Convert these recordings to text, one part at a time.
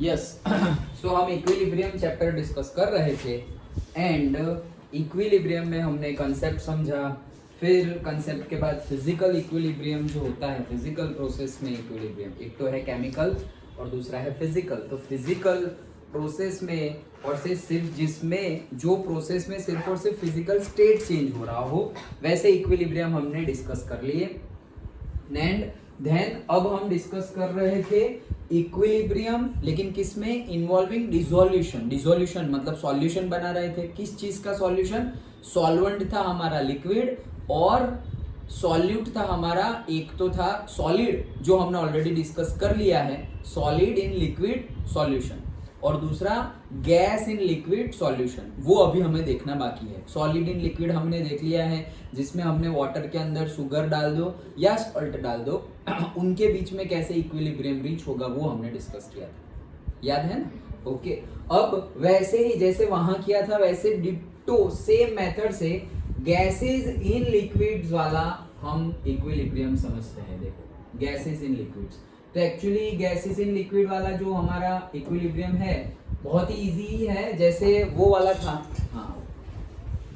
Yes so हम equilibrium chapter discuss कर रहे थे एंड इक्विलिब्रियम में हमने कंसेप्ट समझा, फिर कंसेप्ट के बाद फिजिकल इक्विलिब्रियम जो होता है फिजिकल प्रोसेस में इक्विलिब्रियम, एक तो है केमिकल और दूसरा है फिजिकल। तो फिजिकल प्रोसेस में और सिर्फ जिसमें जो प्रोसेस में सिर्फ और सिर्फ फिजिकल स्टेट चेंज हो रहा हो वैसे इक्विलिब्रियम हमने डिस्कस कर लिए। एंड देन अब हम डिस्कस कर रहे थे इक्विलिब्रियम, लेकिन किसमें? Involving dissolution. डिसोल्यूशन मतलब सॉल्यूशन बना रहे थे। किस चीज का सॉल्यूशन? सॉल्वेंट था हमारा लिक्विड और सॉल्यूट था हमारा, एक तो था सॉलिड जो हमने ऑलरेडी डिस्कस कर लिया है, सॉलिड इन लिक्विड सॉल्यूशन, और दूसरा गैस इन लिक्विड सॉल्यूशन, वो अभी हमें देखना बाकी है। सॉलिड इन लिक्विड हमने देख लिया है, जिसमें हमने वाटर के अंदर शुगर डाल दो या सॉल्ट डाल दो उनके बीच में कैसे इक्विलिब्रियम रीच होगा वो हमने डिस्कस किया था, याद है ना? ओके, अब वैसे ही जैसे वहां किया था वैसे डिट्टो सेम मेथड से गैसेस इन लिक्विड्स वाला हम इक्विलिब्रियम समझते हैं। देखो गैसेस इन लिक्विड्स, तो एक्चुअली गैसेस इन लिक्विड वाला जो हमारा इक्विलिब्रियम है बहुत ही इजी है, जैसे वो वाला था। हाँ,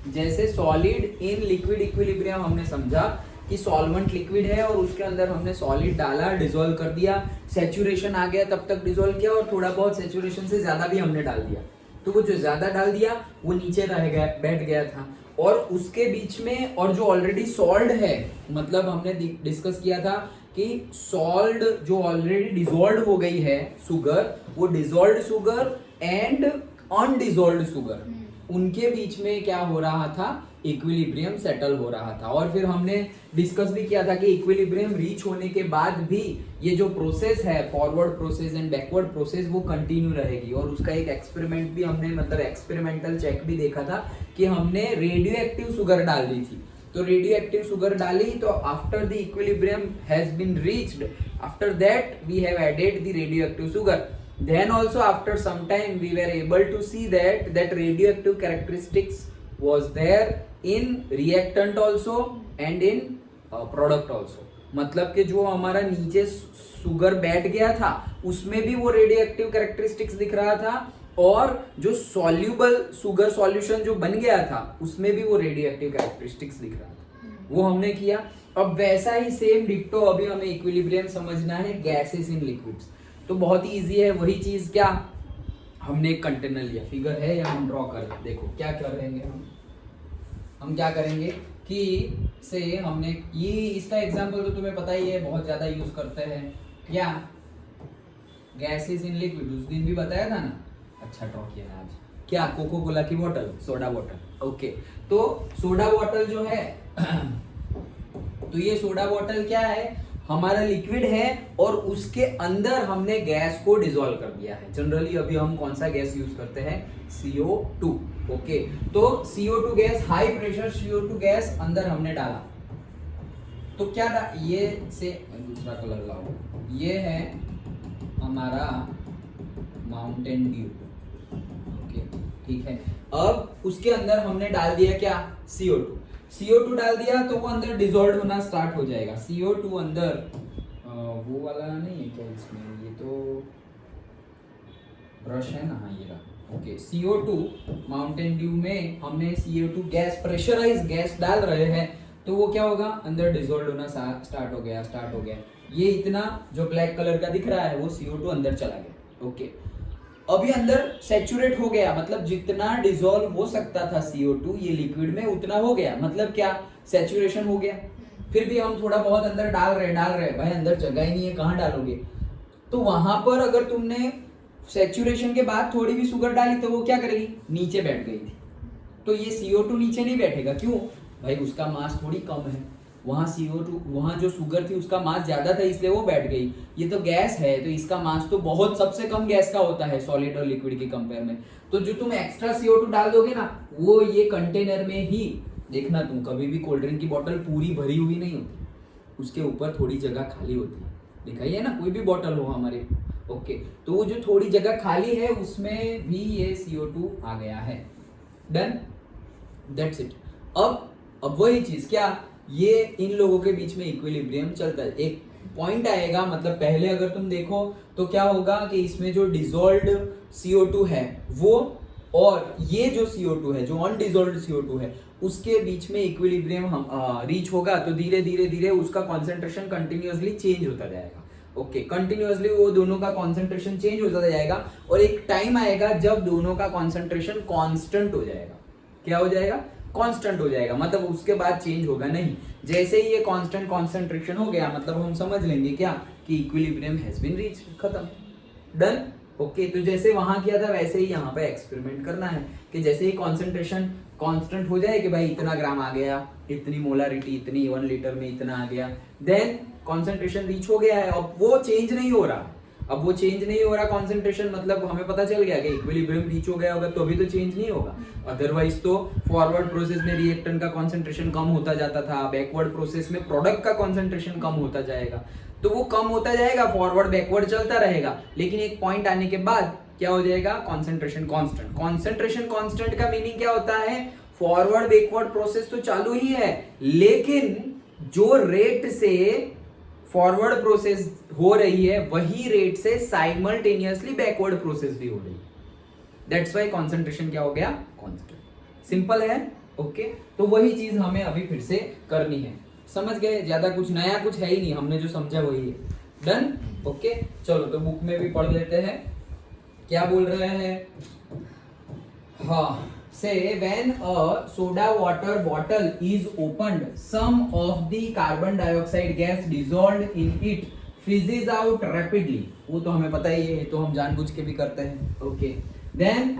जैसे सॉलिड इन लिक्विड इक्विलिब्रियम हमने समझा कि सॉल्वेंट लिक्विड है और उसके अंदर हमने सॉलिड डाला, डिसॉल्व कर दिया, सैचुरेशन आ गया तब तक डिसॉल्व किया, और थोड़ा बहुत सैचुरेशन से ज्यादा भी हमने डाल दिया, तो वो जो ज्यादा डाल दिया वो नीचे रह गया, बैठ गया था। और उसके बीच में और जो ऑलरेडी सॉल्ड है, मतलब हमने डिस्कस किया था कि सॉल्ट जो ऑलरेडी डिसॉल्व हो गई है शुगर, वो डिसॉल्व्ड शुगर एंड अनडिसॉल्व्ड शुगर, उनके बीच में क्या हो रहा था? इक्विलिब्रियम सेटल हो रहा था। और फिर हमने डिस्कस भी किया था कि इक्विलिब्रियम रीच होने के बाद भी ये जो प्रोसेस है forward process and backward process वो कंटिन्यू रहेगी। और उसका एक एक्सपेरिमेंट भी हमने, मतलब एक्सपेरिमेंटल चेक भी देखा था कि हमने रेडियो एक्टिव शुगर डाल दी थी। तो रेडियो एक्टिव शुगर डाली तो after the equilibrium has been reached, after that we have added the radioactive sugar, then also after some time we were able to see that radioactive characteristics was there in reactant also and in product also। मतलब कि जो हमारा नीचे sugar बैठ गया था उसमें भी वो रेडियोएक्टिव कैरेक्टरिस्टिक्स दिख रहा था, और जो सॉल्यूबल शुगर सॉल्यूशन जो बन गया था उसमें भी वो रेडियोएक्टिव कैरेक्टरिस्टिक्स दिख रहा था, वो हमने किया। अब वैसा ही सेम डिट्टो अभी हमें इक्विलिब्रियम समझना है गैसेस इन लिक्विड्स। तो बहुत ही इजी है, वही चीज क्या, हमने एक कंटेनर लिया, फिगर है या हम ड्रॉ कर, देखो क्या करेंगे हम क्या करेंगे कि से हमने ये इसका एग्जांपल तो तुम्हें पता ही है, बहुत ज्यादा यूज करते हैं, क्या गैसेस इन लिक्विड, उस दिन भी बताया था ना। अच्छा ड्रॉ किया है आज, क्या कोको कोला की बोतल, सोडा बोतल। ओके, तो सोडा बोतल जो है तो ये सोडा बोतल क्या है, हमारा लिक्विड है और उसके अंदर हमने गैस को डिसॉल्व कर दिया है। जनरली अभी हम कौन सा गैस यूज करते हैं? CO2। ओके, तो CO2 gas, high pressure CO2 gas अंदर हमने डाला, तो क्या ये से दूसरा कलर लाओ, ये है हमारा माउंटेन ड्यू। ओके ठीक है, अब उसके अंदर हमने डाल दिया क्या? CO2 डाल दिया तो वो अंदर डिसॉल्व होना स्टार्ट हो जाएगा। CO2 अंदर वो वाला नहीं है क्या इसमें? ये तो ब्रश है ना, हाँ ये रहा। ओके, CO2 माउंटेन ड्यू में हमने CO2 गैस, प्रेशराइज गैस डाल रहे हैं, तो वो क्या होगा? अंदर डिसॉल्व होना स्टार्ट हो गया। ये इतना जो ब्लैक कलर का दिख रहा है वो CO2 अंदर चला गया। ओके, अभी अंदर सैचुरेट हो गया, मतलब जितना डिसॉल्व हो सकता था CO2 ये लिक्विड में उतना हो गया, मतलब क्या? सैचुरेशन हो गया। फिर भी हम थोड़ा बहुत अंदर डाल रहे भाई, अंदर जगह ही नहीं है, कहाँ डालोगे? तो वहां पर अगर तुमने सैचुरेशन के बाद थोड़ी भी शुगर डाली तो वो क्या करेगी? नीचे बैठ गई थी। तो ये CO2 नीचे नहीं बैठेगा, क्यों भाई? उसका मास थोड़ी कम है, वहां CO2, वहां जो शुगर थी उसका मास ज्यादा था इसलिए वो बैठ गई। ये तो गैस है तो इसका मास तो बहुत सबसे कम गैस का होता है सॉलिड और लिक्विड के कंपेयर में। तो जो तुम एक्स्ट्रा CO2 डाल दोगे ना, वो ये कंटेनर में ही, देखना तुम कभी भी कोल्ड ड्रिंक की बोतल पूरी भरी हुई नहीं होती, उसके ऊपर थोड़ी जगह खाली होती है, दिखाई है ना? कोई भी बोतल हो हमारे। ओके, तो वो जो थोड़ी जगह खाली है उसमें भी ये CO2 आ गया है। Done, that's it. अब वही चीज क्या, ये इन लोगों के बीच में इक्विलिब्रियम चलता है। एक पॉइंट आएगा, मतलब पहले अगर तुम देखो तो क्या होगा कि इसमें जो डिजोल्व्ड CO2 है वो और ये जो CO2 है, जो अनडिजोल्व्ड CO2 है, उसके बीच में इक्विलिब्रियम रीच होगा तो धीरे धीरे धीरे उसका कॉन्सेंट्रेशन कंटिन्यूअसली चेंज होता जाएगा। ओके, कंटिन्यूअसली वो दोनों का कॉन्सेंट्रेशन चेंज होता जाएगा और एक टाइम आएगा जब दोनों का कॉन्सेंट्रेशन कांस्टेंट हो जाएगा। क्या हो जाएगा? कांस्टेंट हो जाएगा, मतलब उसके बाद चेंज होगा नहीं। जैसे ही ये कांस्टेंट कॉन्सेंट्रेशन हो गया मतलब हम समझ लेंगे क्या कि इक्विलिब्रियम हैज बीन रीच, खत्म, डन। ओके, तो जैसे वहां किया था वैसे ही यहाँ पे एक्सपेरिमेंट करना है कि जैसे ही कॉन्सेंट्रेशन कांस्टेंट हो जाए कि भाई इतना ग्राम आ गया, इतनी मोलारिटी, इतनी 1 लीटर में इतना आ गया, देन कॉन्सेंट्रेशन रीच हो गया है। अब वो चेंज नहीं हो रहा, अब वो चेंज नहीं हो रहा कॉन्सेंट्रेशन, मतलब हमें पता चल गया कि इक्विलिब्रियम रीच हो गया होगा, तो अभी तो चेंज नहीं होगा। अदरवाइज तो फॉरवर्ड प्रोसेस में रिएक्टेंट का कॉन्सेंट्रेशन कम होता जाता था, बैकवर्ड प्रोसेस में प्रोडक्ट का कॉन्सेंट्रेशन कम होता जाएगा, तो वो कम होता जाएगा, फॉरवर्ड बैकवर्ड चलता रहेगा, लेकिन एक पॉइंट आने के बाद क्या हो जाएगा? Concentration constant. कॉन्सेंट्रेशन कांस्टेंट का मीनिंग क्या होता है? फॉरवर्ड बैकवर्ड प्रोसेस तो चालू ही है, लेकिन जो रेट से फॉरवर्ड प्रोसेस हो रही है वही रेट से साइमल्टेनियसली बैकवर्ड प्रोसेस भी हो रही है। दैट्स व्हाई कॉन्सेंट्रेशन क्या हो गया? कांस्टेंट। सिंपल है। ओके, तो वही चीज हमें अभी फिर से करनी है। समझ गए? ज्यादा कुछ नया कुछ है ही नहीं, हमने जो समझा वही है। डन। ओके, चलो तो बुक में भी पढ़ लेते हैं क्या बोल रहे हैं। हाँ, say when a soda water bottle is opened, some of the carbon dioxide gas dissolved in it fizzes out rapidly. वो तो हमें पता ही है, तो हम जानबूझ के भी करते हैं। Okay, then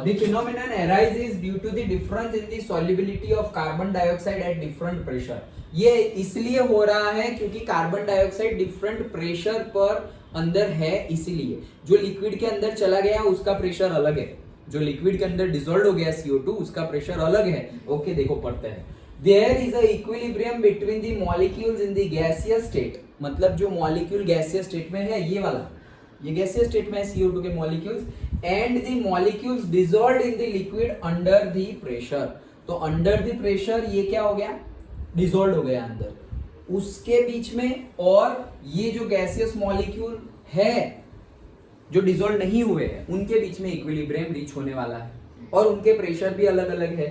the phenomenon arises due to the difference in the solubility of carbon dioxide at different pressure. ये इसलिए हो रहा है क्योंकि कार्बन डाइऑक्साइड डिफरेंट प्रेशर पर अंदर है, इसीलिए जो लिक्विड के अंदर चला गया उसका प्रेशर अलग है, जो लिक्विड के अंदर डिसॉल्व हो गया CO2 उसका प्रेशर अलग है। ओके, देखो पढ़ते हैं। There is a equilibrium between the molecules in the gaseous state, मतलब जो मॉलिक्यूल गैसियस स्टेट में है, ये वाला, ये गैसियस स्टेट में है CO2 के molecules, and the molecules dissolved in the liquid under the pressure. तो अंडर द प्रेशर ये क्या हो गया? डिसॉल्व हो गया अंदर, उसके बीच में, और ये जो गैसियस मॉलिक्यूल है जो डिसॉल्व नहीं हुए हैं उनके बीच में इक्विलिब्रियम रीच होने वाला है, और उनके प्रेशर भी अलग अलग है।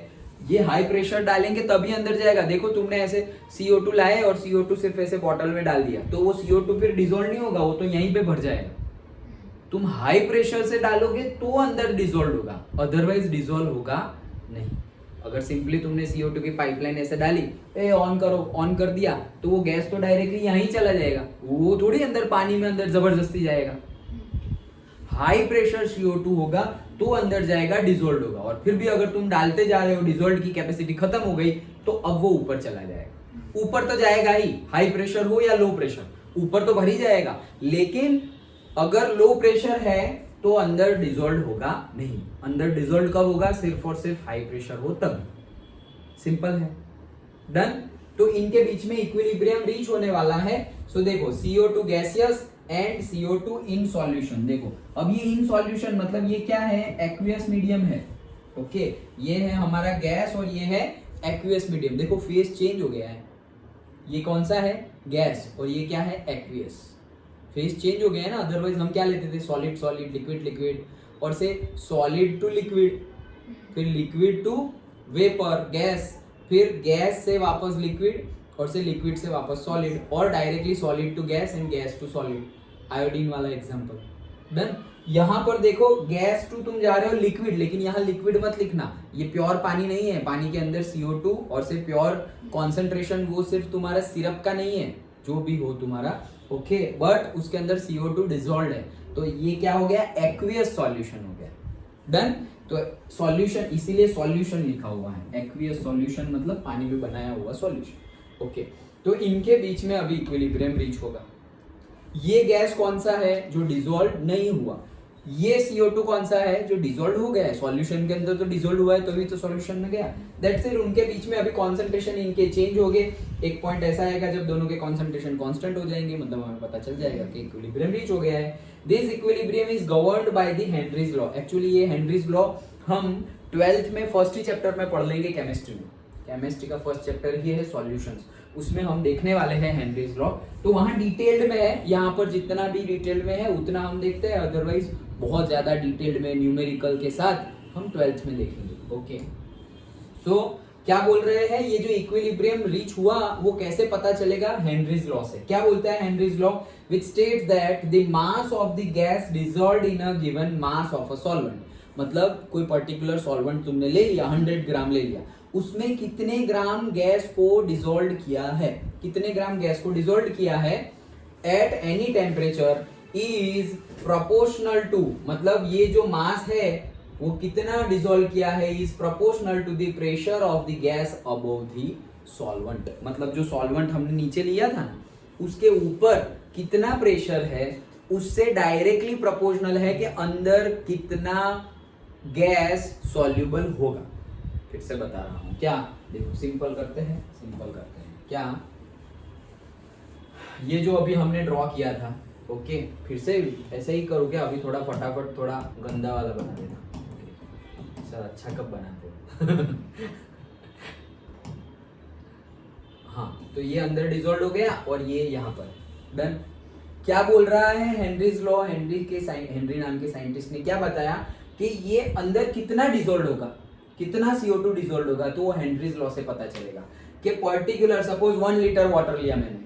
ये हाई प्रेशर डालेंगे तभी अंदर जाएगा। देखो तुमने ऐसे CO2 लाए और CO2 सिर्फ ऐसे बॉटल में डाल दिया, तो वो CO2 फिर डिसॉल्व नहीं होगा, वो तो यहीं पे भर जाएगा। तुम हाई प्रेशर से डालोगे तो अंदर डिसॉल्व होगा, अदरवाइज डिसॉल्व होगा नहीं। अगर सिंपली तुमने CO2 की पाइपलाइन ऐसे डाली, ऑन करो, ऑन कर दिया, तो वो गैस तो डायरेक्टली यहीं चला जाएगा, वो थोड़ी अंदर पानी में अंदर जबरदस्ती जाएगा। हाई प्रेशर CO2 होगा तो अंदर जाएगा, डिसॉल्व होगा, और फिर भी अगर तुम डालते जा रहे हो, डिसॉल्व की कैपेसिटी खत्म हो गई, तो अब वो ऊपर चला जाएगा। ऊपर तो जाएगा ही, हाई प्रेशर हो या लो प्रेशर, ऊपर तो भर ही जाएगा, लेकिन अगर लो प्रेशर है तो अंदर डिसॉल्व होगा नहीं। अंदर डिसॉल्व कब होगा? सिर्फ और सिर्फ हाई प्रेशर हो तब। सिंपल है। डन। तो इनके बीच में इक्विलिब्रियम रीच होने वाला है। सो देखो CO2 gaseous and CO2 in solution. देखो अब ये इन सॉल्यूशन मतलब ये क्या है? एक्वियस मीडियम है। ओके, ये है हमारा गैस और ये है एक्वियस मीडियम। देखो फेस चेंज हो गया है, ये कौन सा है? गैस, और ये क्या है? एक्वियस। फेस चेंज हो गया है ना, अदरवाइज हम क्या लेते थे? सॉलिड सॉलिड, लिक्विड लिक्विड, और से सॉलिड टू लिक्विड, फिर लिक्विड टू वेपर गैस, फिर गैस से वापस लिक्विड, और से लिक्विड से वापस सॉलिड, और directly solid to gas and gas to solid. Iodine वाला एग्जांपल। डन। यहाँ पर देखो गैस टू तुम जा रहे हो लिक्विड, लेकिन यहाँ लिक्विड मत लिखना, ये प्योर पानी नहीं है। पानी के अंदर CO2 और से प्योर कॉन्सेंट्रेशन वो सिर्फ तुम्हारा सिरप का नहीं है, जो भी हो तुम्हारा, ओके, बट उसके अंदर CO2 डिसॉल्व्ड है, तो ये क्या हो गया? एक्वियस सॉल्यूशन हो गया। डन। तो सॉल्यूशन, इसीलिए सॉल्यूशन लिखा हुआ है, एक्वियस सॉल्यूशन मतलब पानी में बनाया हुआ सॉल्यूशन। ओके, तो इनके बीच में अभी इक्विलिब्रियम रीच होगा। ये गैस कौन सा है? जो डिसॉल्व नहीं हुआ। ये CO2 कौन सा है? जो डिसॉल्व हो गया है सॉल्यूशन के अंदर, तो डिसॉल्व हुआ है तभी तो सॉल्यूशन में गया। That's it. उनके बीच में अभी कॉन्सेंट्रेशन इनके चेंज हो गए। एक पॉइंट ऐसा आएगा जब दोनों के कॉन्सेंट्रेशन कांस्टेंट हो जाएंगे, मतलब हमें पता चल जाएगा कि इक्विलिब्रियम रीच हो गया है। This equilibrium is governed by the Henry's law. Actually ये हेनरीज लॉ हम 12th में फर्स्ट ही चैप्टर में पढ़ लेंगे केमिस्ट्री में। केमिस्ट्री का फर्स्ट चैप्टर ही है सॉल्यूशंस। उसमें हम देखने वाले हैं हेनरीज लॉ। तो वहां डिटेल्ड में है, यहाँ पर जितना भी डिटेल्ड में है उतना हम देखते हैं, अदरवाइज बहुत ज्यादा डिटेल्ड में न्यूमेरिकल के साथ हम 12th में देखेंगे। ओके, सो क्या बोल रहे हैं, ये जो इक्विलिब्रियम रीच हुआ वो कैसे पता चलेगा, हेनरीज लॉ से। क्या बोलता है Henry's law, which states that the mass of the gas dissolved in a given mass of a solvent. मतलब कोई पर्टिकुलर सॉल्वेंट तुमने ले लिया, 100 ग्राम ले लिया, उसमें कितने ग्राम गैस को डिसॉल्व किया है, कितने ग्राम गैस को डिसॉल्व किया है at any temperature is proportional to, मतलब ये जो मास है वो कितना डिसॉल्व किया है, is proportional to the pressure of the gas above the solvent. मतलब जो सॉल्वेंट हमने नीचे लिया था ना, उसके ऊपर कितना प्रेशर है उससे डायरेक्टली प्रोपोर्शनल है कि अंदर कितना गैस सॉल्युबल होगा। फिर से बता रहा हूं, क्या देखो सिंपल करते हैं, क्या ये जो अभी हमने ड्रॉ किया था, ओके फिर से ऐसे ही करो क्या, अभी थोड़ा फटाफट थोड़ा गंदा वाला बना देना। सर अच्छा कब बनाते हो हाँ, तो ये अंदर डिसॉल्व हो गया और ये यहाँ पर डन। क्या बोल रहा है हेनरीज लॉ, हेनरी नाम के साइंटिस्ट ने क्या बताया कि ये अंदर कितना डिसॉल्व होगा, कितना CO2 डिसॉल्व होगा, तो वो हेनरीज लॉ से पता चलेगा कि पर्टिकुलर सपोज 1 लीटर वाटर लिया मैंने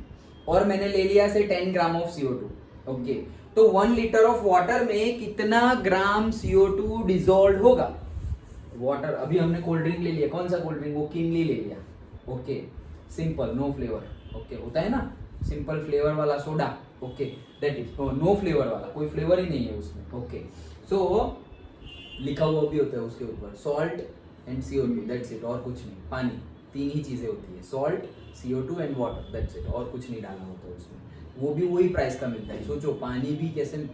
और मैंने ले लिया से 10 ग्राम ऑफ CO2। ओके, तो 1 लीटर ऑफ वाटर में कितना ग्राम CO2 डिसॉल्व होगा। वाटर, अभी हमने कोल्ड ड्रिंक ले लिया, कौन सा कोल्ड ड्रिंक, वो किनली ले लिया। Okay, simple no flavour, okay होता है ना सिंपल फ्लेवर वाला soda, okay that is no flavour वाला, कोई फ्लेवर ही नहीं है उसमें। ओके, सो लिखा हुआ भी होता है उसके ऊपर salt and CO2 that's it, और कुछ नहीं, पानी, 3 ही चीजें होती है, salt CO2 and water that's it, और कुछ नहीं डालना होता है उसमें, वो भी वही प्राइस का मिलता है। सोचो पानी भी कैसे,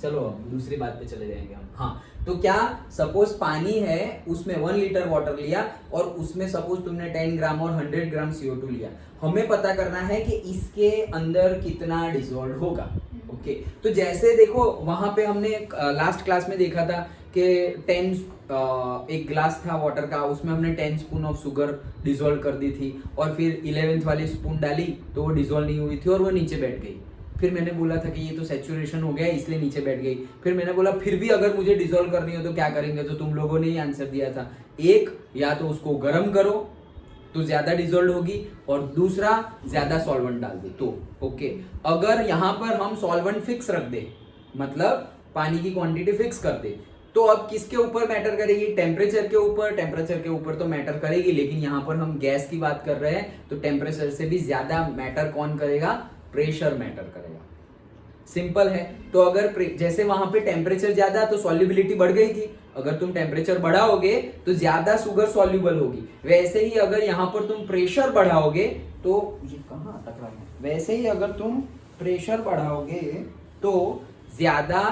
चलो दूसरी बात पे चले जाएंगे हम। हाँ, तो क्या सपोज पानी है, उसमें 1 लीटर वाटर लिया और उसमें सपोज तुमने 10 ग्राम और 100 ग्राम CO2 लिया, हमें पता करना है कि इसके अंदर कितना डिसॉल्व होगा। ओके, तो जैसे देखो वहां पे हमने लास्ट क्लास में देखा था कि 10 एक ग्लास था वाटर का, उसमें हमने 10 स्पून ऑफ शुगर डिसॉल्व कर दी थी और फिर 11th वाली स्पून डाली तो वो डिसॉल्व नहीं हुई थी और वो नीचे बैठ गई। फिर मैंने बोला था कि ये तो सैचुरेशन हो गया इसलिए नीचे बैठ गई। फिर मैंने बोला फिर भी अगर मुझे डिसॉल्व करनी हो तो क्या करेंगे, तो तुम लोगों ने ही आंसर दिया था, एक या तो उसको गर्म करो तो ज्यादा डिसॉल्व होगी और दूसरा ज्यादा सॉल्वेंट डाल दे तो। ओके, अगर यहाँ पर हम सॉल्वेंट फिक्स रख दे, मतलब पानी की क्वांटिटी फिक्स कर दे, तो अब किसके ऊपर मैटर करेगी, टेम्परेचर के ऊपर। टेम्परेचर के ऊपर तो मैटर करेगी, लेकिन यहाँ पर हम गैस की बात कर रहे हैं तो टेम्परेचर से भी ज्यादा मैटर कौन करेगा, प्रेशर मैटर करेगा। सिंपल है। तो अगर जैसे वहां पे टेम्परेचर ज्यादा तो सॉल्युबिलिटी बढ़ गई थी, अगर तुम टेम्परेचर बढ़ाओगे तो ज्यादा शुगर सॉल्युबल होगी। वैसे ही अगर यहाँ पर तुम प्रेशर बढ़ाओगे तो ये कहाँ अटक रहा है, वैसे ही अगर तुम प्रेशर बढ़ाओगे तो ज्यादा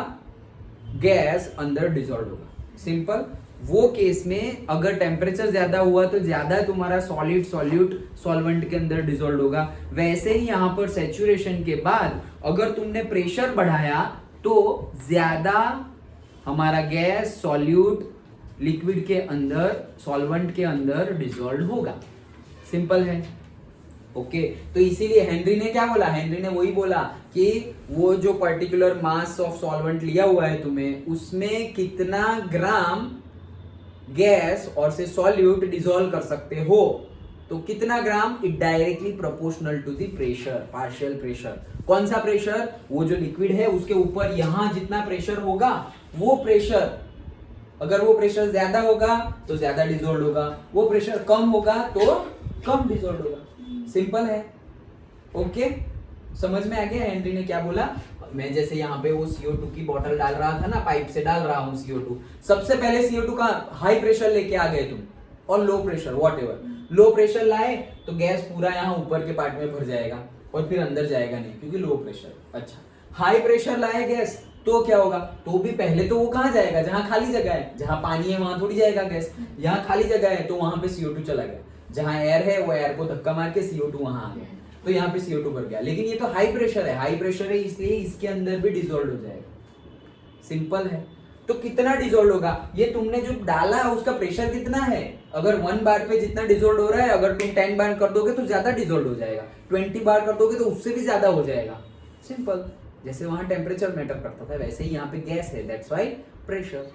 गैस अंदर डिसॉल्व होगा। सिंपल। वो केस में अगर टेम्परेचर ज्यादा हुआ तो ज्यादा तुम्हारा सॉलिड सॉल्यूट सॉल्वेंट के अंदर डिसॉल्व होगा। वैसे ही यहाँ पर सैचुरेशन के बाद अगर तुमने प्रेशर बढ़ाया तो ज्यादा हमारा गैस सॉल्यूट लिक्विड के अंदर सॉल्वेंट के अंदर डिसॉल्व होगा। सिंपल है। ओके, तो इसीलिए हेनरी ने क्या बोला, हेनरी ने वही बोला कि वो जो पर्टिकुलर मास ऑफ सॉल्वेंट लिया हुआ है तुम्हें, उसमें कितना ग्राम गैस और से सॉल्यूट डिसॉल्व कर सकते हो, तो कितना gram, it directly proportional to the pressure, partial pressure. कौन सा प्रेशर, वो जो लिक्विड है उसके ऊपर यहां जितना प्रेशर होगा वो प्रेशर, अगर वो प्रेशर ज्यादा होगा तो ज्यादा डिसॉल्व होगा, वो प्रेशर कम होगा तो कम डिसॉल्व होगा। सिंपल है। ओके, समझ में आ गया हेनरी ने क्या बोला। मैं जैसे यहाँ पे वो CO2 की बोतल डाल रहा था ना, पाइप से डाल रहा हूँ CO2, सबसे पहले CO2 का हाई प्रेशर लेके आ गए तुम और low pressure whatever, low pressure लाए तो गैस पूरा यहाँ ऊपर के पार्ट में भर जाएगा और फिर अंदर जाएगा नहीं क्योंकि लो प्रेशर। अच्छा, हाई प्रेशर लाए गैस तो क्या होगा, तो भी पहले तो वो कहाँ जाएगा, जहां खाली जगह है, जहां पानी है वहां थोड़ी जाएगा गैस, यहाँ खाली जगह है तो वहां पे CO2 चला गया, जहां एयर है वो एयर को धक्का मार के CO2 वहां आ गया, तो यहाँ पे CO2 भर गया। लेकिन ये तो हाई प्रेशर है, हाई प्रेशर है इसलिए इसके अंदर भी डिसॉल्व हो जाएगा। सिंपल है। तो कितना डिजोल्व होगा, ये तुमने जो डाला है उसका प्रेशर कितना है, अगर 1 बार पे जितना डिजोल्व हो रहा है अगर तुम 10 बार कर दोगे तो ज्यादा डिजोल्व हो जाएगा, 20 बार कर दोगे तो उससे भी ज्यादा हो जाएगा। सिंपल, जैसे वहां टेम्परेचर मैटर करता था वैसे ही यहाँ पे गैस है, दैट्स व्हाई प्रेशर।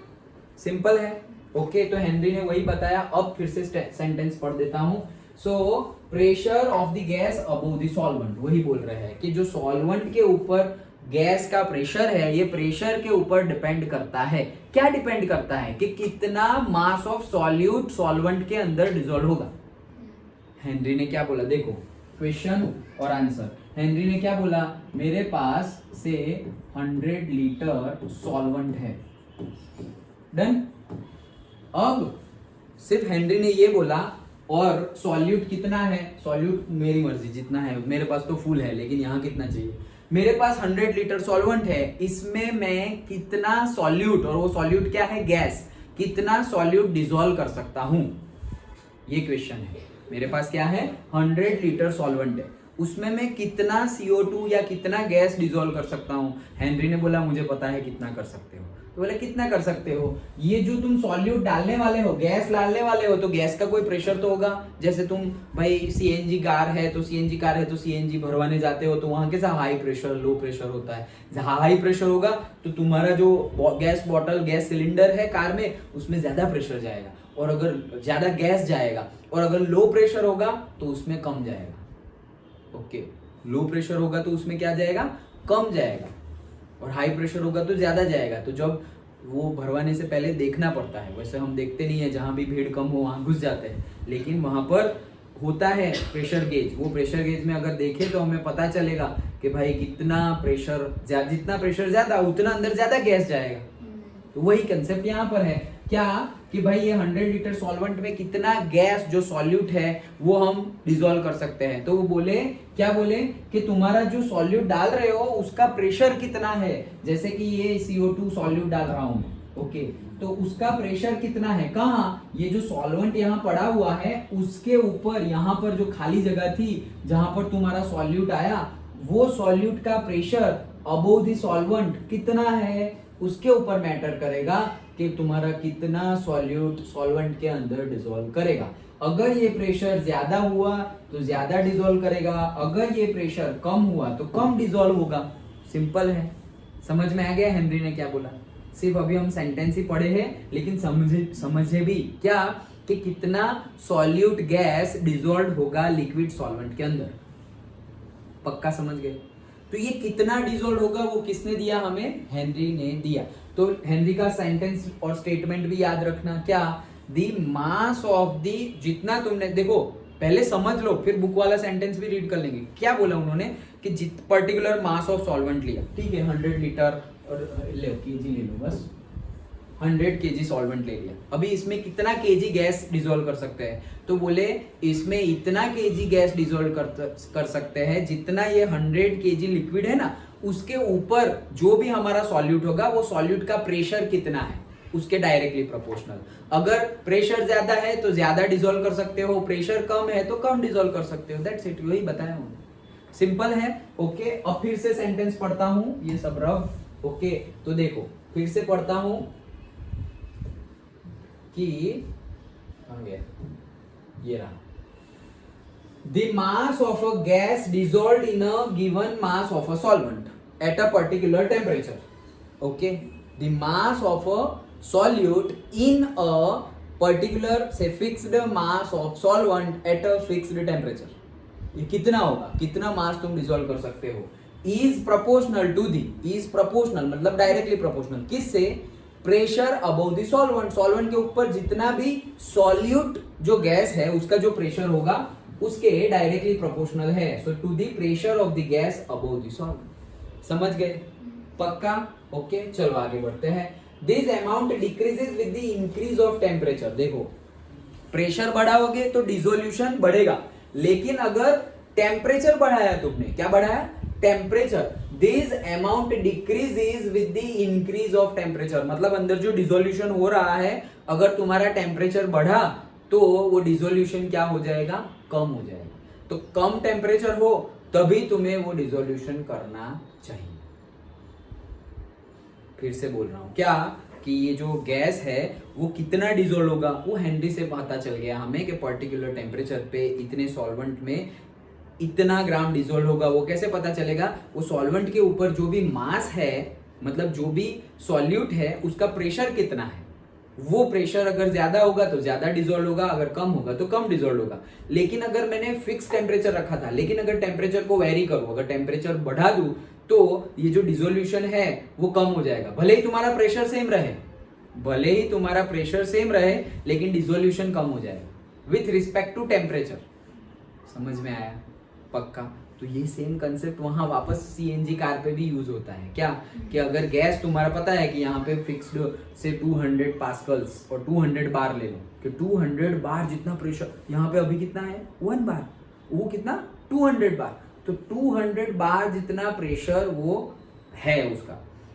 सिंपल है। ओके, तो हेनरी ने वही बताया। अब फिर से सेंटेंस पढ़ देता हूं। So pressure of the gas above the solvent, वही बोल रहे हैं कि जो सॉल्वेंट के ऊपर गैस का प्रेशर है ये प्रेशर के ऊपर डिपेंड करता है। क्या डिपेंड करता है कि कितना मास ऑफ सॉल्यूट सॉल्वेंट के अंदर डिसॉल्व होगा। हेनरी ने क्या बोला, देखो क्वेश्चन और आंसर। हेनरी ने क्या बोला, मेरे पास से 100 लीटर सॉल्वेंट है। डन। अब सिर्फ हेनरी ने ये बोला और सॉल्यूट कितना है, सॉल्यूट मेरी मर्जी जितना है, मेरे पास तो फुल है लेकिन यहाँ कितना चाहिए, मेरे पास 100 लीटर सॉल्वेंट है, इसमें मैं कितना सॉल्यूट, और वो सॉल्यूट क्या है, गैस, कितना सॉल्यूट डिसॉल्व कर सकता हूं, ये क्वेश्चन है। मेरे पास क्या है, 100 लीटर सॉल्वेंट है, उसमें मैं कितना CO2 या कितना गैस डिसॉल्व कर सकता हूं। हेनरी ने बोला मुझे पता है कितना कर सकते हो। तो बोले कितना कर सकते हो, ये जो तुम सॉल्यूट डालने वाले हो, गैस डालने वाले हो, तो गैस का कोई प्रेशर तो होगा। जैसे तुम भाई CNG कार है तो CNG भरवाने जाते हो तो वहां कैसा हाई प्रेशर लो प्रेशर होता है। जहां हाई प्रेशर होगा तो तुम्हारा जो गैस बॉटल गैस सिलेंडर है कार में उसमें ज्यादा प्रेशर जाएगा, और अगर ज्यादा गैस जाएगा, और अगर लो प्रेशर होगा तो उसमें कम जाएगा। ओके, लो प्रेशर होगा तो उसमें क्या जाएगा, कम जाएगा, और हाई प्रेशर होगा तो ज्यादा जाएगा। तो जब वो भरवाने से पहले देखना पड़ता है, वैसे हम देखते नहीं है, जहां भी भीड़ कम हो वहां घुस जाते हैं, लेकिन वहां पर होता है प्रेशर गेज। वो प्रेशर गेज में अगर देखें तो हमें पता चलेगा कि भाई कितना प्रेशर, जितना प्रेशर ज्यादा उतना अंदर ज्यादा गैस जाएगा। तो वही कंसेप्ट यहाँ पर है, क्या कि भाई ये 100 लीटर सॉल्वेंट में कितना गैस जो सॉल्यूट है वो हम डिसॉल्व कर सकते हैं। तो वो बोले, क्या बोले कि तुम्हारा जो सॉल्यूट डाल रहे हो उसका प्रेशर कितना है, जैसे कि ये CO2 सॉल्यूट डाल रहा हूं, ओके, तो उसका प्रेशर कितना है, कहाँ, ये जो सॉल्वेंट यहाँ पड़ा हुआ है उसके ऊपर, यहाँ पर जो खाली जगह थी जहां पर तुम्हारा सॉल्यूट आया, वो सॉल्यूट का प्रेशर अबोव द सॉल्वेंट कितना है, उसके ऊपर मैटर करेगा कि तुम्हारा कितना सॉल्यूट सॉल्वेंट के अंदर डिसॉल्व करेगा। अगर ये प्रेशर ज्यादा हुआ तो ज्यादा डिसॉल्व करेगा, अगर ये प्रेशर कम हुआ तो कम डिसॉल्व होगा। सिंपल है, समझ में आ गया हेनरी ने क्या बोला। सिर्फ अभी हम सेंटेंस ही पढ़े हैं, लेकिन समझे भी क्या कि कितना सॉल्यूट गैस डिसॉल्व होगा लिक्विड सॉल्वेंट के अंदर। पक्का समझ गए। तो ये कितना डिसॉल्व होगा वो किसने दिया हमें, हेनरी ने दिया। तो हेनरी का सेंटेंस और स्टेटमेंट भी याद रखना, क्या, द मास ऑफ द, जितना तुमने, देखो पहले समझ लो फिर बुक वाला सेंटेंस भी रीड कर लेंगे। क्या बोला उन्होंने कि जित पर्टिकुलर मास ऑफ सॉल्वेंट लिया, ठीक है 100 लीटर और केजी ले लो, बस 100 kg सॉल्वेंट ले लिया। अभी इसमें कितना kg गैस डिसॉल्व कर सकते हैं, तो बोले इसमें इतना kg गैस डिसॉल्व कर सकते हैं जितना ये 100 kg लिक्विड है ना, उसके ऊपर जो भी हमारा सॉल्यूट होगा वो सॉल्यूट का प्रेशर कितना है उसके डायरेक्टली प्रोपोर्शनल। अगर प्रेशर ज्यादा है तो ज्यादा डिसॉल्व कर सकते हो, प्रेशर कम है तो कम डिसॉल्व कर सकते हो। दैट्स इट, वही बताया हूँ। सिंपल है। ओके, अब फिर से सेंटेंस पढ़ता हूं, ये सब रफ। ओके, तो देखो फिर से पढ़ता हूं कि ये रहा, the mass of a gas dissolved in a given mass of a solvent at a particular temperature. Okay, the mass of a solute in a particular say fixed mass of solvent at a fixed temperature. ये कितना होगा, कितना मास तुम dissolve कर सकते हो, is proportional to the, is proportional मतलब directly proportional, किससे, pressure above the solvent, solvent के ऊपर जितना भी सॉल्यूट जो गैस है उसका जो प्रेशर होगा उसके डायरेक्टली प्रोपोर्शनल है। So to the pressure of the gas above the solvent. समझ गए, पक्का। ओके, चलो आगे बढ़ते हैं। This amount decreases with the increase of temperature. देखो प्रेशर बढ़ाओगे तो डिसोल्यूशन बढ़ेगा, लेकिन अगर टेम्परेचर बढ़ाया तुमने, क्या बढ़ाया, temperature, this amount decreases with the increase of temperature, मतलब अंदर जो डिसोल्यूशन हो रहा है अगर तुम्हारा टेम्परेचर बढ़ा तो वो डिसोल्यूशन क्या हो जाएगा, कम हो जाएगा। तो कम टेम्परेचर हो तभी तुम्हें वो डिसोल्यूशन करना चाहिए। फिर से बोल रहा हूं, क्या, कि ये जो गैस है वो कितना डिजोल्व होगा, वो हेनरी से पता चल गया हमें कि पर्टिकुलर टेम्परेचर पे इतने सॉल्वेंट में इतना ग्राम डिजोल्व होगा। वो कैसे पता चलेगा? वो सॉल्वेंट के ऊपर जो भी मास है, मतलब जो भी सॉल्यूट है उसका प्रेशर कितना है, वो प्रेशर अगर ज्यादा होगा तो ज्यादा डिजोल्व होगा, अगर कम होगा तो कम डिजोल्व होगा। लेकिन अगर मैंने फिक्स टेम्परेचर रखा था, लेकिन अगर टेम्परेचर को वेरी करूं, अगर टेम्परेचर बढ़ा दूं तो ये जो डिसोल्यूशन है वो कम हो जाएगा। भले ही तुम्हारा प्रेशर सेम रहे, भले ही तुम्हारा प्रेशर सेम रहे, लेकिन डिसोल्यूशन कम हो जाएगा विथ रिस्पेक्ट टू टेम्परेचर। समझ में आया? पक्का? तो ये सेम कंसेप्ट वहां वापस सीएनजी कार पे भी यूज होता है। क्या कि अगर गैस तुम्हारा पता है कि यहाँ पे फिक्स्ड से 200 पास्कल्स और 200 बार ले लो, कि 200 बार जितना प्रेशर यहाँ पे अभी कितना है 1 बार, वो कितना 200 बार, तो 200 बार जितना प्रेशर वो है उसका।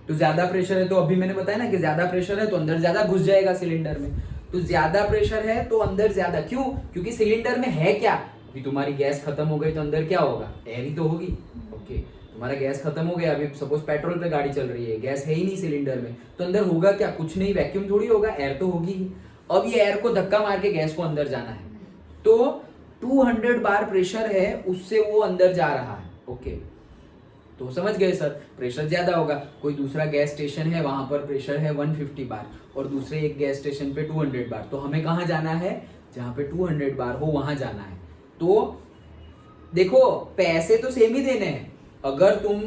तो ज्यादा प्रेशर है तो अभी मैंने बताया ना कि ज्यादा प्रेशर है तो अंदर ज्यादा घुस जाएगा सिलेंडर में। तो ज्यादा प्रेशर है तो अंदर ज्यादा, क्यों? क्योंकि सिलेंडर में है क्या, अभी तुम्हारी गैस खत्म हो गई तो अंदर क्या होगा? एयर ही तो होगी। ओके, तुम्हारा गैस खत्म हो गया, अभी सपोज पेट्रोल पे गाड़ी चल रही है, गैस है ही नहीं सिलेंडर में, तो अंदर होगा क्या? कुछ नहीं, वैक्यूम थोड़ी होगा, एयर तो होगी ही। अब ये एयर को धक्का मार के गैस को अंदर जाना है, तो 200 बार प्रेशर है उससे वो अंदर जा रहा है। ओके, तो समझ गए सर, प्रेशर ज्यादा होगा। कोई दूसरा गैस स्टेशन है, वहां पर प्रेशर है 150 बार और दूसरे एक गैस स्टेशन पे 200 बार, तो हमें कहाँ जाना है? जहां पे 200 बार हो वहां जाना है। तो देखो, पैसे तो सेम ही देने हैं। अगर तुम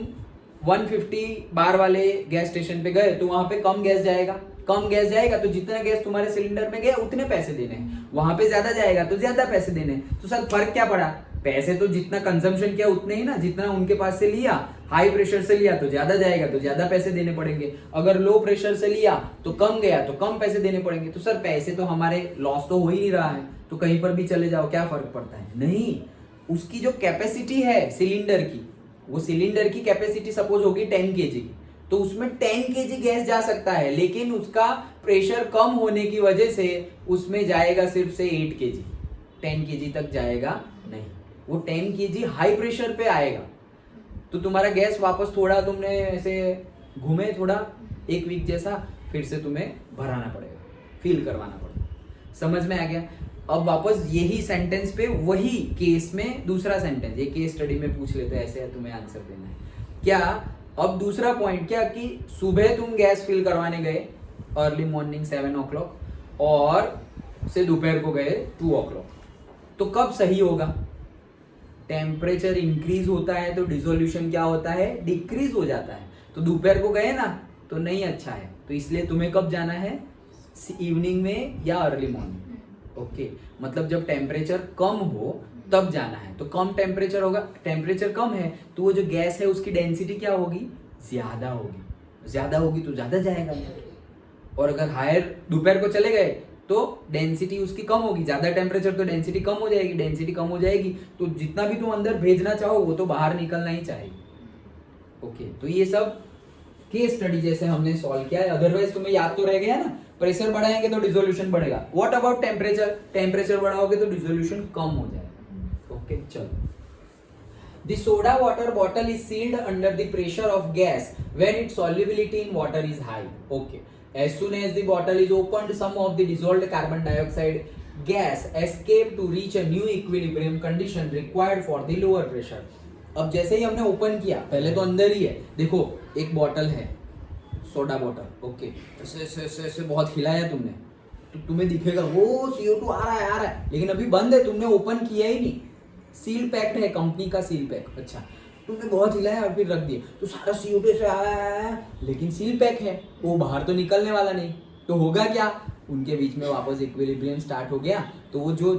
150 बार वाले गैस स्टेशन पे गए तो वहां पे कम गैस जाएगा, कम गैस जाएगा तो जितना गैस तुम्हारे सिलेंडर में गया उतने पैसे देने हैं। वहां पे ज्यादा जाएगा तो ज्यादा पैसे देने हैं। तो सर फर्क क्या पड़ा? पैसे तो जितना कंजम्पशन किया उतने ही ना, जितना उनके पास से लिया, हाई प्रेशर से लिया तो ज्यादा जाएगा तो ज्यादा पैसे देने पड़ेंगे, अगर लो प्रेशर से लिया तो कम गया तो कम पैसे देने पड़ेंगे। तो सर पैसे तो हमारे लॉस तो हो ही नहीं रहा है, तो कहीं पर भी चले जाओ क्या फर्क पड़ता है? नहीं, उसकी जो कैपेसिटी है सिलेंडर की, वो सिलेंडर की कैपेसिटी सपोज होगी 10 kg, तो उसमें 10 kg गैस जा सकता है, लेकिन उसका प्रेशर कम होने की वजह से उसमें जाएगा सिर्फ से 8 kg, 10 kg तक जाएगा नहीं, वो 10 kg हाई प्रेशर पे आएगा। तो तुम्हारा गैस वापस थोड़ा तुमने ऐसे घूमे थोड़ा 1 वीक जैसा, फिर से तुम्हें भराना पड़ेगा, फिल करवाना पड़ेगा। समझ में आ गया? अब वापस यही सेंटेंस पे वही केस में दूसरा सेंटेंस, ये केस स्टडी में पूछ लेते हैं, ऐसे तुम्हें आंसर देना है क्या। अब दूसरा पॉइंट क्या कि सुबह तुम गैस फिल करवाने गए अर्ली मॉर्निंग 7 o'clock और से दोपहर को गए 2 o'clock, तो कब सही होगा? टेम्परेचर इंक्रीज होता है तो डिसोल्यूशन क्या होता है? डिक्रीज हो जाता है। तो दोपहर को गए ना तो नहीं अच्छा है, तो इसलिए तुम्हें कब जाना है? इवनिंग में या अर्ली मॉर्निंग। ओके, मतलब जब टेम्परेचर कम हो तब जाना है। तो कम टेम्परेचर होगा, टेम्परेचर कम है तो वो जो गैस है उसकी डेंसिटी क्या होगी? ज्यादा होगी, ज्यादा होगी तो ज्यादा जाएगा। और अगर हायर दोपहर को चले गए तो डेंसिटी उसकी कम होगी, ज्यादा टेम्परेचर तो डेंसिटी कम हो जाएगी, डेंसिटी कम हो जाएगी तो जितना भी तुम अंदर भेजना चाहो वो तो बाहर निकलना ही चाहिए। ओके, तो ये सब केस स्टडी जैसे हमने सॉल्व किया है, अदरवाइज तुम्हें याद तो रह गया ना, प्रेशर बढ़ाएंगे तो डिसोल्यूशन बढ़ेगा। What about temperature? टेम्परेचर बढ़ाओगे तो डिसोल्यूशन कम हो जाएगा। ओके, चलो। The soda water bottle is sealed under the pressure of gas when its solubility in water is high. Okay. As soon as the bottle is opened, some of the dissolved carbon dioxide gas escape to reach a new equilibrium condition required for the lower pressure. अब जैसे ही हमने open किया, पहले तो अंदर ही है, देखो एक बॉटल है, सोडा बॉटल। ओके, ऐसे बहुत हिलाया तुमने तो तुम्हें दिखेगा वो CO2 आ रहा है, लेकिन अभी बंद है, तुमने ओपन किया ही नहीं, सील पैक्ड है, कंपनी का सील पैक। अच्छा, तुमने बहुत हिलाया और फिर रख दिया तो सारा CO2 से आ रहा है, लेकिन सील पैक है, वो बाहर तो निकलने वाला नहीं। तो होगा क्या? उनके बीच में वापस इक्विलिब्रियम स्टार्ट हो गया, तो वो जो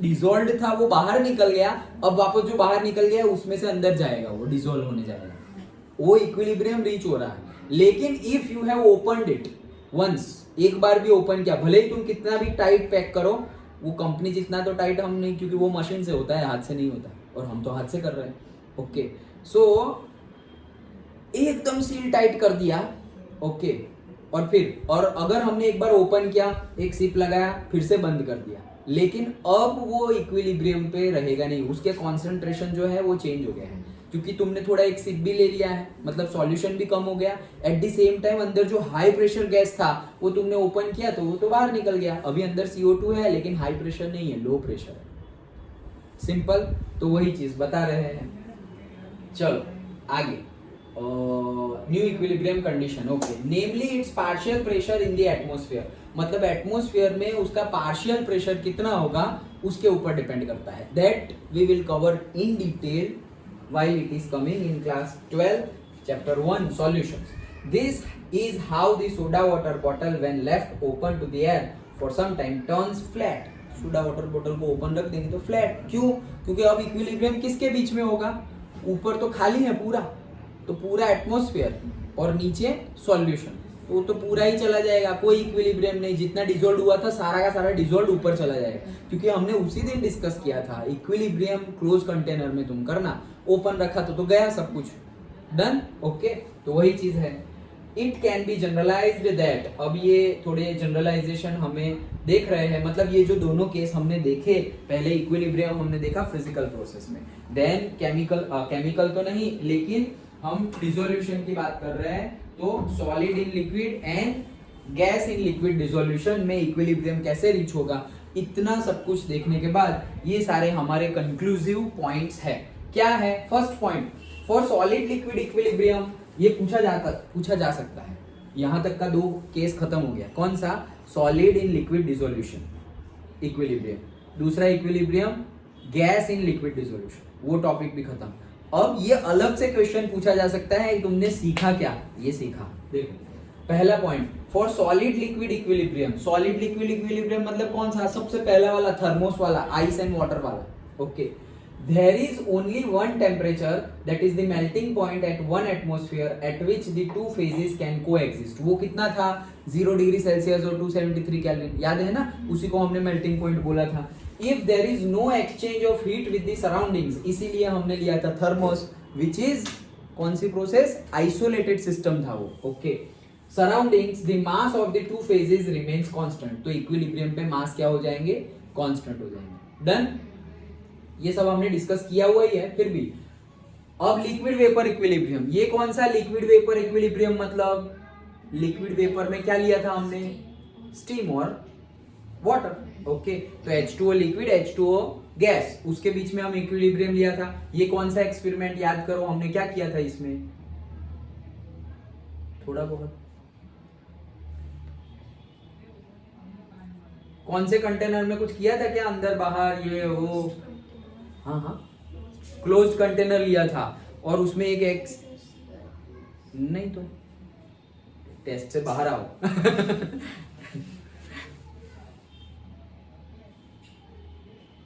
डिसॉल्व्ड था वो बाहर निकल गया, अब वापस जो बाहर निकल गया उसमें से अंदर जाएगा, वो डिसॉल्व होने जाएगा, वो इक्विलिब्रियम रीच हो रहा है। लेकिन if you have opened it once, एक बार भी ओपन किया, भले ही तुम कितना भी टाइट पैक करो, वो कंपनी जितना तो टाइट हम नहीं, क्योंकि वो मशीन से होता है, हाथ से नहीं होता, और हम तो हाथ से कर रहे हैं। ओके, सो एकदम सील टाइट कर दिया। ओके, और अगर हमने एक बार ओपन किया, एक सिप लगाया, फिर से बंद कर दिया, लेकिन अब वो इक्विलिब्रियम पे रहेगा नहीं, उसके कॉन्सेंट्रेशन जो है वो चेंज हो गया है, क्योंकि तुमने थोड़ा एक सिप भी ले लिया है, मतलब सॉल्यूशन भी कम हो गया। एट द सेम टाइम अंदर जो हाई प्रेशर गैस था वो तुमने ओपन किया तो वो तो बाहर निकल गया। अभी अंदर CO2 है लेकिन हाई प्रेशर नहीं है, लो प्रेशर है। सिंपल, तो वही चीज बता रहे हैं। चलो आगे, new equilibrium condition. Okay, namely it's partial pressure in the atmosphere, मतलब एटमॉस्फेयर में उसका पार्शियल प्रेशर कितना होगा उसके ऊपर डिपेंड करता है। That we will cover in detail while it is coming in class 12 chapter 1 solutions. This is how the soda water bottle when left open to the air for some time turns flat. Soda water बोतल को open रख देंगे तो flat, क्यों? क्योंकि अब equilibrium किसके बीच में होगा? ऊपर तो खाली है पूरा, तो पूरा एटमॉस्फेयर और नीचे सॉल्यूशन, तो तो पूरा ही चला जाएगा, कोई इक्विलिब्रियम नहीं। जितना डिसॉल्व हुआ था सारा का सारा डिसॉल्व ऊपर चला जाएगा, क्योंकि हमने उसी दिन डिस्कस किया था इक्विलिब्रियम क्लोज कंटेनर में तुम करना, ओपन रखा तो गया सब कुछ। डन, ओके, तो वही चीज है। It can be generalised that, अब ये थोड़े जनरलाइजेशन हमें देख रहे हैं, मतलब ये जो दोनों केस हमने देखे, पहले इक्विलिब्रियम हमने देखा फिजिकल प्रोसेस में, देन केमिकल तो नहीं लेकिन हम डिसोल्यूशन की बात कर रहे हैं, तो solid in liquid and gas in liquid dissolution में इक्विलिब्रियम कैसे रीच होगा, इतना सब कुछ देखने के बाद ये सारे हमारे कंक्लूसिव पॉइंट्स है। क्या है? First point, for solid liquid equilibrium, ये पूछा जा सकता है। यहां तक का 2 केस खत्म हो गया। कौन सा? Solid in liquid dissolution equilibrium, दूसरा equilibrium gas in liquid dissolution, वो टॉपिक भी खत्म। अब ये अलग से क्वेश्चन पूछा जा सकता है, तुमने सीखा क्या? ये सीखा, देखो पहला point, for solid liquid equilibrium. Solid liquid equilibrium मतलब कौन सा? सबसे पहला वाला, थर्मोस वाला, आइस एंड वाटर वाला। Okay, there is only one temperature, that is the melting point at 1 atmosphere at which the two phases can coexist. वो कितना था? 0 डिग्री सेल्सियस और 273 केल्विन, याद है ना? उसी को हमने मेल्टिंग पॉइंट बोला था। If there is no exchange of heat with the surroundings, इसीलिए हमने लिया था थर्मोस, which is कौन सी प्रोसेस? आइसोलेटेड सिस्टम था वो। Okay, surroundings, the mass of the two phases remains constant, तो इक्विलिब्रियम पे मास क्या हो जाएंगे? कांस्टेंट हो जाएंगे। डन, ये सब हमने डिस्कस किया हुआ ही है फिर भी। अब लिक्विड वेपर इक्विलिब्रियम, ये कौन सा लिक्विड वेपर इक्विलिब्रियम? मतलब लिक्विड वेपर में क्या लिया था हमने? स्टीम और वाटर। ओके, तो H2O लिक्विड, H2O गैस, उसके बीच में हम इक्विलिब्रियम लिया था। ये कौन सा एक्सपेरिमेंट याद करो, हमने क्या किया था इसमें? थोड़ा बहुत कौन से कंटेनर में कुछ किया था क्या? अंदर बाहर ये वो, हाँ, क्लोज्ड कंटेनर लिया था और उसमें एक नहीं, तो टेस्ट से बाहर आओ।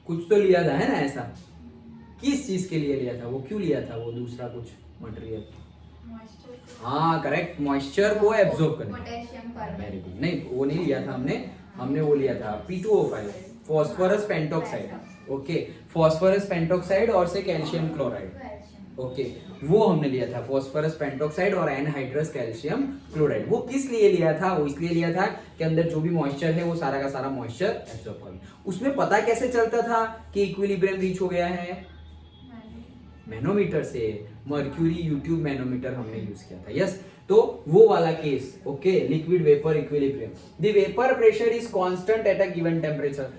कुछ तो लिया था, है ना? ऐसा किस चीज के लिए लिया था? वो क्यों लिया था? वो दूसरा कुछ मटेरियल, हाँ करेक्ट, मॉइस्चर को एब्जॉर्ब करने, वेरी गुड। नहीं, वो नहीं लिया था हमने वो लिया था P2O5, phosphorus pentoxide. Okay, phosphorus pentoxide और से कैल्शियम क्लोराइड। ओके, वो हमने लिया था, फॉस्फोरस पेंटॉक्साइड और एनहाइड्रस कैल्शियम क्लोराइड। वो किस लिए लिया था? वो इसलिए लिया था कि अंदर जो भी मॉइस्चर है वो सारा का सारा मॉइस्चर एब्जॉर्ब कर ले। उसमें पता कैसे चलता था कि इक्विलिब्रियम रीच हो गया है? मैनोमीटर से, मर्क्यूरी यूट्यूब मैनोमीटर हमने यूज किया था। यस, तो वो वाला case. Okay, liquid vapour equilibrium, the vapour pressure is constant at a given temperature,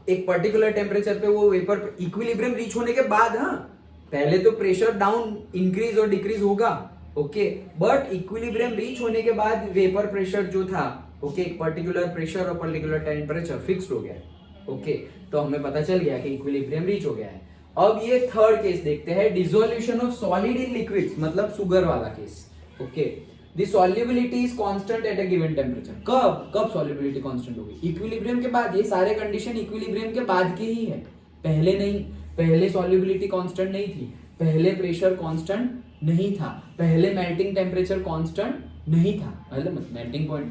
एक पर्टिकुलर टेम्परेचर पे वो वेपर इक्विलिब्रियम रीच होने के बाद, हाँ पहले तो प्रेशर डाउन इंक्रीज और डिक्रीज होगा। ओके, बट इक्विलिब्रियम रीच होने के बाद वेपर प्रेशर जो था, ओके, एक पर्टिकुलर प्रेशर और पर्टिकुलर टेम्परेचर फिक्स्ड हो गया। ओके, तो हमें पता चल गया कि इक्विलिब्रियम रीच हो गया है। अब ये थर्ड केस देखते हैं, dissolution of solid in liquids, मतलब शुगर वाला case. Okay, the solubility is constant at a given temperature. कब सॉल्युबिलिटी कांस्टेंट होगी? इक्विलिब्रियम के बाद। ये सारे कंडीशन इक्विलिब्रियम के बाद के ही है, पहले नहीं। पहले सॉल्युबिलिटी कांस्टेंट नहीं थी, पहले प्रेशर कांस्टेंट नहीं था, पहले मेल्टिंग टेम्परेचर कांस्टेंट नहीं था, मतलब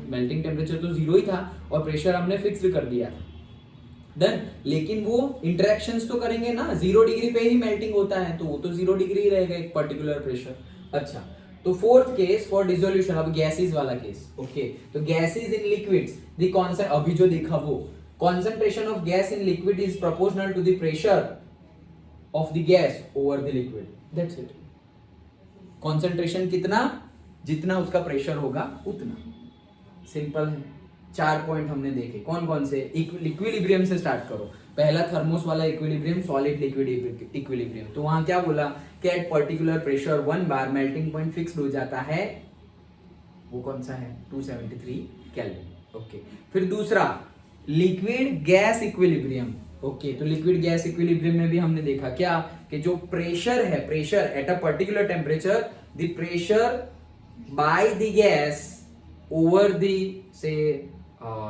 मेल्टिंग टेम्परेचर तो 0 ही था और प्रेशर हमने फिक्स्ड कर दिया था। देन लेकिन वो इंटरेक्शंस तो करेंगे ना, 0 डिग्री पे ही मेल्टिंग होता है, तो वो तो 0 डिग्री ही रहेगा एक पर्टिकुलर प्रेशर। अच्छा, तो फोर्थ केस फॉर डिसोल्यूशन, अब गैसेस वाला केस। ओके, तो gases in liquids, the concentration, अभी जो देखा वो concentration of gas in liquid is proportional to the pressure of the gas over the liquid, that's it। Concentration कितना, जितना उसका प्रेशर होगा उतना। सिंपल है। 4 पॉइंट हमने देखे, कौन कौन से? इक्विलिब्रियम से स्टार्ट करो। पहला थर्मोस वाला इक्विलिब्रियम, सॉलिड लिक्विड इक्विलिब्रियम। तो वहां क्या बोला कि at particular pressure 1 bar melting point fixed हो जाता है, वो कौन सा है? 273 केल्विन। ओके, फिर दूसरा लिक्विड गैस इक्विलिब्रियम। ओके, तो लिक्विड गैस इक्विलिब्रियम में भी हमने देखा क्या कि जो प्रेशर है, pressure at a particular temperature, the pressure by the gas over the से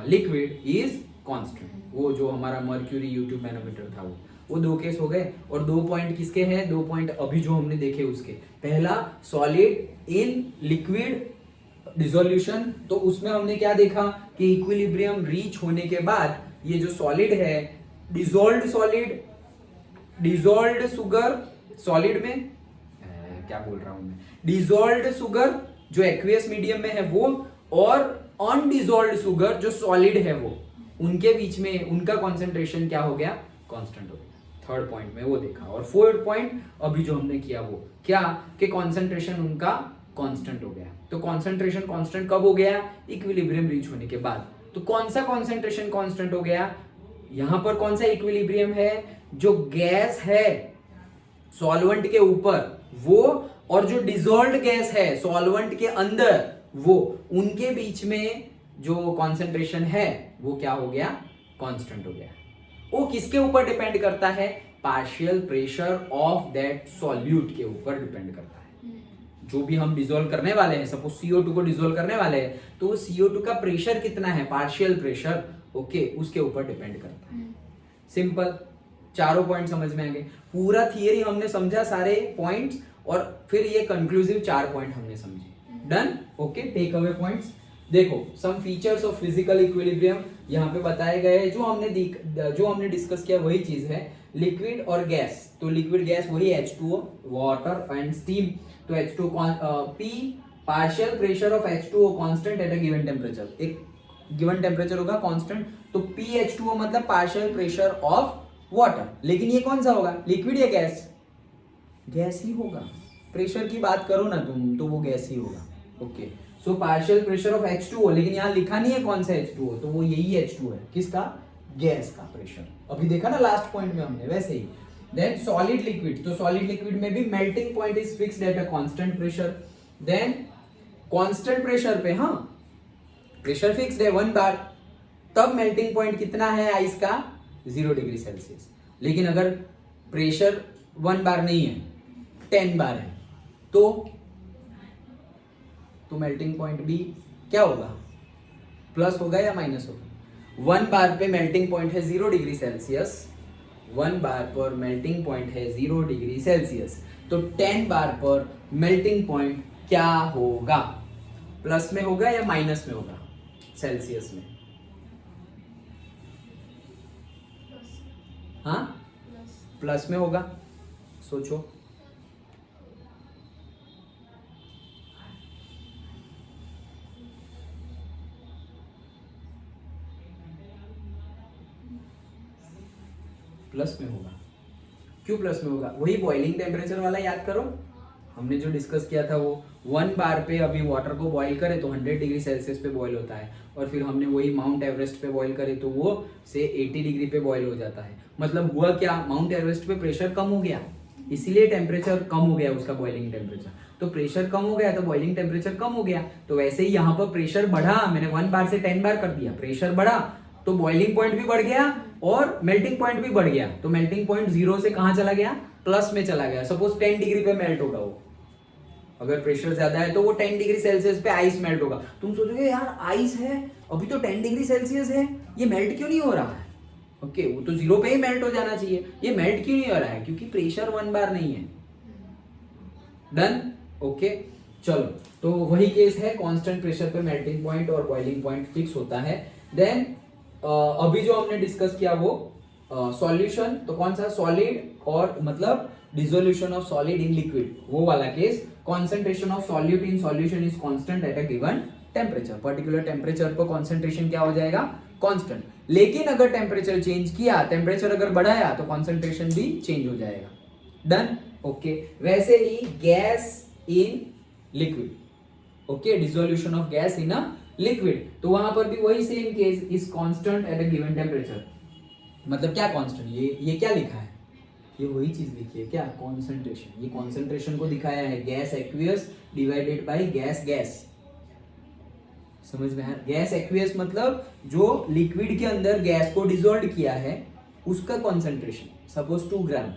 लिक्विड इज कांस्टेंट। वो जो हमारा मर्क्यूरी यूट्यूब मैनोमीटर था वो 2 केस हो गए। और 2 पॉइंट किसके हैं? 2 पॉइंट अभी जो हमने देखे उसके। पहला सॉलिड इन लिक्विड डिसोल्यूशन, तो उसमें हमने क्या देखा कि इक्विलिब्रियम रीच होने के बाद ये जो सॉलिड है, dissolved solid, dissolved sugar solid में, क्या बोल रहा हूं मैं, डिसॉल्व्ड शुगर जो एक्वियस मीडियम में है वो, और अनडिसॉल्व्ड शुगर जो सॉलिड है वो, उनके बीच में उनका कॉन्सेंट्रेशन क्या हो गया? कांस्टेंट हो गया। 3rd पॉइंट में वो देखा। और 4th पॉइंट अभी जो हमने किया वो क्या कि कॉन्सेंट्रेशन उनका कांस्टेंट हो गया। तो कॉन्सेंट्रेशन कांस्टेंट कब हो गया? इक्विलिब्रियम रीच होने के बाद। तो कौन सा कॉन्सेंट्रेशन कांस्टेंट हो गया? यहां पर कौन सा इक्विलिब्रियम है? जो गैस है सॉल्वेंट के ऊपर वो, और जो डिसॉल्व्ड गैस है सॉल्वेंट के अंदर वो, उनके बीच में जो कॉन्सेंट्रेशन है वो क्या हो गया? कांस्टेंट हो गया। वो किसके ऊपर डिपेंड करता है? Partial pressure of that solute के ऊपर डिपेंड करता है। जो भी हम डिसॉल्व करने वाले हैं, सपोज CO2 को डिसॉल्व करने वाले हैं, तो वो CO2 का प्रेशर कितना है, पार्शियल प्रेशर, ओके, उसके ऊपर डिपेंड करता है। सिंपल। चारों पॉइंट समझ में आ गए। पूरा थियरी हमने समझा, सारे पॉइंट्स, और फिर ये कंक्लूसिव 4 पॉइंट हमने समझे। Done. Okay, take away points देखो। Some features of physical equilibrium यहाँ पे बताए गए। जो हमने डिस्कस किया वही चीज है, लिक्विड और गैस। तो लिक्विड गैस वही H2O, वाटर एंड स्टीम। तो H2O P partial pressure of H2O constant at a given temperature. एक गिवन टेम्परेचर होगा कांस्टेंट, तो PH2O मतलब पार्शियल प्रेशर ऑफ वाटर। लेकिन ये कौन सा होगा, लिक्विड या गैस? गैस ही होगा। प्रेशर की बात करो ना तुम, तो वो गैस ही होगा। Okay, so partial pressure of H2O, लेकिन यहाँ लिखा नहीं है कौन सा H2O, तो वो यही H2O है। किसका? गैस का प्रेशर। अभी देखा ना लास्ट पॉइंट में हमने, वैसे ही। देन सॉलिड लिक्विड, तो सॉलिड लिक्विड में भी melting point is fixed at a constant pressure. Then constant pressure पे, हाँ, प्रेशर फिक्स्ड है 1 बार, तब मेल्टिंग पॉइंट कितना है आइस का? 0 डिग्री सेल्सियस। लेकिन अगर प्रेशर 1 बार नहीं है, 10 बार है, तो मेल्टिंग पॉइंट भी क्या होगा? प्लस होगा या माइनस होगा? 1 बार पे मेल्टिंग पॉइंट है 0 डिग्री सेल्सियस, 1 बार पर मेल्टिंग पॉइंट है 0 डिग्री सेल्सियस, तो 10 बार पर मेल्टिंग पॉइंट क्या होगा? प्लस में होगा या माइनस में होगा? सेल्सियस में। हाँ, प्लस में होगा। सोचो। प्लस में होगा। क्यों प्लस में होगा? वही बॉइलिंग टेम्परेचर वाला याद करो, हमने जो डिस्कस किया था वो। 1 बार पे अभी वाटर को बॉईल करे तो 100 डिग्री सेल्सियस पे बॉईल होता है, और फिर हमने वही माउंट एवरेस्ट पे बॉईल करे तो वो से 80 डिग्री पे बॉईल हो जाता है। मतलब हुआ क्या? माउंट एवरेस्ट पे प्रेशर कम हो गया, इसीलिए टेम्परेचर कम हो गया उसका, बॉइलिंग टेम्परेचर। तो प्रेशर कम हो गया तो बॉइलिंग टेम्परेचर कम हो गया। तो वैसे ही यहाँ पर प्रेशर बढ़ा, मैंने 1 बार से 10 बार कर दिया, प्रेशर बढ़ा तो बॉइलिंग पॉइंट भी बढ़ गया और मेल्टिंग पॉइंट भी बढ़ गया। तो मेल्टिंग पॉइंट 0 से कहां चला गया? प्लस में चला गया। सपोज 10 डिग्री पे मेल्ट होगा वो, अगर प्रेशर ज्यादा है तो वो 10 डिग्री सेल्सियस पे आइस मेल्ट होगा। तुम सोचोगे यार आइस है, अभी तो 10 डिग्री सेल्सियस है, ये मेल्ट क्यों नहीं हो रहा है? ओके, वो तो 0 पे ही मेल्ट हो जाना चाहिए, ये मेल्ट क्यों नहीं हो रहा है? क्योंकि प्रेशर 1 बार नहीं है। डन। ओके, चलो, तो वही केस है, कांस्टेंट प्रेशर पे मेल्टिंग पॉइंट और बॉइलिंग पॉइंट फिक्स होता है। देन अभी जो हमने डिस्कस किया वो सॉल्यूशन, तो कौन सा? सॉलिड, और मतलब dissolution of solid in liquid, वो वाला case. concentration of solute in solution is constant at a given temperature, particular temperature पर कॉन्सेंट्रेशन क्या हो जाएगा? कांस्टेंट। लेकिन अगर टेम्परेचर चेंज किया, टेम्परेचर अगर बढ़ाया तो कॉन्सेंट्रेशन भी चेंज हो जाएगा। डन। ओके, वैसे ही gas in liquid, okay, dissolution of gas in a liquid. तो वहां पर भी वही same case, is constant at a given temperature. मतलब क्या कांस्टेंट, ये क्या लिखा है, ये वही चीज लिखी है क्या, कॉन्सेंट्रेशन। ये कॉन्सेंट्रेशन को दिखाया है, gas aqueous divided by gas gas. समझ में है? गैस एक्वियस मतलब जो लिक्विड के अंदर गैस को डिसॉल्व किया है उसका कॉन्सेंट्रेशन, सपोज 2 ग्राम।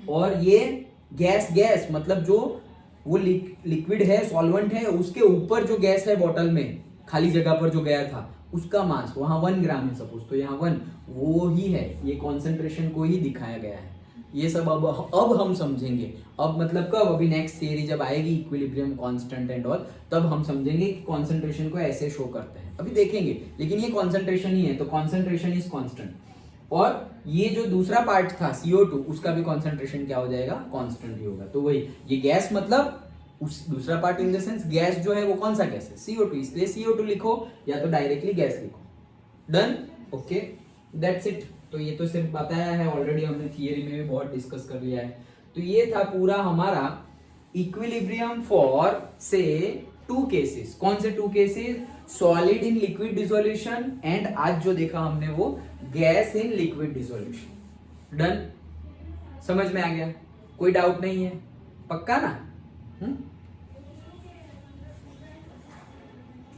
और ये गैस गैस मतलब जो वो लिक्विड है, सॉल्वेंट है, उसके ऊपर जो गैस है बॉटल में खाली जगह पर जो गया था उसका मास, वहां 1 ग्राम है सपोज, तो यहाँ 1 वो ही है, ये कॉन्सेंट्रेशन को ही दिखाया गया है। ये सब अब हम समझेंगे। अब मतलब कब, अभी नेक्स्ट थियरी जब आएगी इक्विलिब्रियम कांस्टेंट एंड ऑल, तब हम समझेंगे कि कॉन्सेंट्रेशन को ऐसे शो करते हैं, अभी देखेंगे। लेकिन ये कॉन्सेंट्रेशन ही है, तो कॉन्सेंट्रेशन इज कांस्टेंट। और ये जो दूसरा पार्ट था CO2, उसका भी कॉन्सेंट्रेशन क्या हो जाएगा, कांस्टेंट ही होगा। तो वही, ये गैस मतलब उस दूसरा part in the sense gas जो है वो कौन सा गैस है, CO2, इसलिए CO2 लिखो या तो डायरेक्टली गैस लिखो। Done, okay, that's it. तो ये तो सिर्फ बताया है, ऑलरेडी हमने थियरी में भी बहुत डिस्कस कर लिया है। तो ये था पूरा हमारा इक्विलिब्रियम फॉर से 2 केसेस। कौन से 2 cases, solid in liquid dissolution and आज जो देखा हमने वो gas in liquid dissolution. Done, समझ में आ गया, कोई डाउट नहीं है, पक्का ना?